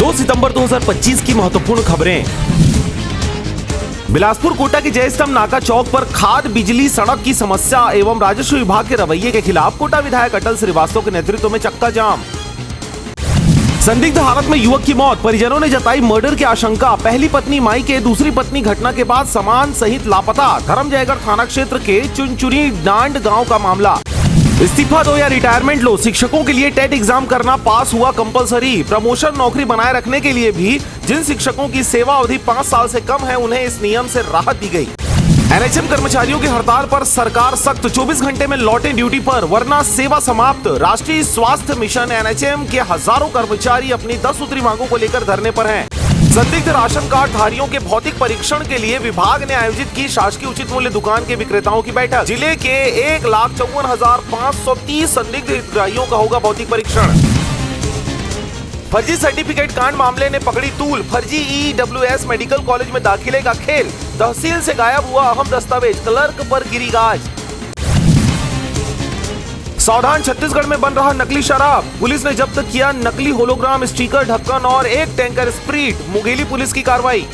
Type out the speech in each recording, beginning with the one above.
2 सितंबर 2025 की महत्वपूर्ण खबरें। बिलासपुर कोटा के जयस्तंभ नाका चौक पर खाद बिजली सड़क की समस्या एवं राजस्व विभाग के रवैये के खिलाफ कोटा विधायक अटल श्रीवास्तव के नेतृत्व में चक्का जाम। संदिग्ध हालत में युवक की मौत, परिजनों ने जताई मर्डर की आशंका। पहली पत्नी माई के दूसरी पत्नी घटना के बाद सामान सहित लापता। धर्मजयगढ़ थाना क्षेत्र के चुनचुनी डांड गांव का मामला। इस्तीफा दो या रिटायरमेंट लो, शिक्षकों के लिए टेट एग्जाम करना पास हुआ कंपलसरी। प्रमोशन नौकरी बनाए रखने के लिए भी जिन शिक्षकों की सेवा अवधि 5 साल से कम है उन्हें इस नियम से राहत दी गई। एनएचएम कर्मचारियों की हड़ताल पर सरकार सख्त, 24 घंटे में लौटे ड्यूटी पर वरना सेवा समाप्त। राष्ट्रीय स्वास्थ्य मिशन एनएचएम के हजारों कर्मचारी अपनी 10 सूत्री मांगों को लेकर धरने पर हैं। संदिग्ध राशन कार्ड धारियों के भौतिक परीक्षण के लिए विभाग ने आयोजित की शासकीय उचित मूल्य दुकान के विक्रेताओं की बैठक। जिले के 1,54,530 संदिग्ध हितग्राहियों का होगा भौतिक परीक्षण। फर्जी सर्टिफिकेट कांड मामले ने पकड़ी तूल, फर्जी ईडब्ल्यूएस मेडिकल कॉलेज में दाखिले का खेल। तहसील से गायब हुआ अहम दस्तावेज, क्लर्क पर गिरी गाज। सावधान, छत्तीसगढ़ में बन रहा नकली शराब, पुलिस ने जब्त किया नकली होलोग्राम स्टिकर, ढक्कन और 1 टैंकर स्प्रीट। मुंगेली पुलिस की कार्रवाई।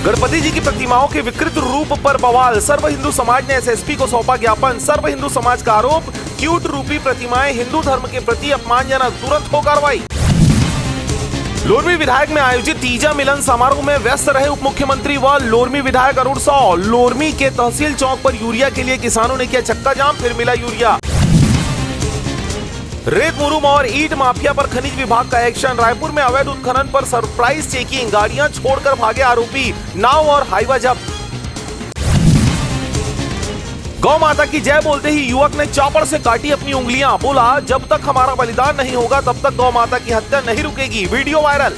गणपति जी की प्रतिमाओं के विकृत रूप पर बवाल, सर्व हिंदू समाज ने एसएसपी को सौंपा ज्ञापन। सर्व हिंदू समाज का आरोप, क्यूट रूपी प्रतिमाएं हिंदू धर्म के प्रति अपमानजनक, तुरंत हो कार्रवाई। लोरमी विधायक में आयोजित तीजा मिलन समारोह में व्यस्त रहे उप मुख्यमंत्री व लोरमी विधायक अरुण साव। लोरमी के तहसील चौक पर यूरिया के लिए किसानों ने किया चक्का जाम, फिर मिला यूरिया। रेत मुरुम और ईट माफिया पर खनिज विभाग का एक्शन। रायपुर में अवैध उत्खनन पर सरप्राइज चेकिंग, गाड़ियां छोड़कर भागे आरोपी, नाव और हाईवा जब्त। गौ माता की जय बोलते ही युवक ने चॉपर से काटी अपनी उंगलियां, बोला जब तक हमारा बलिदान नहीं होगा तब तक गौ माता की हत्या नहीं रुकेगी। Video viral.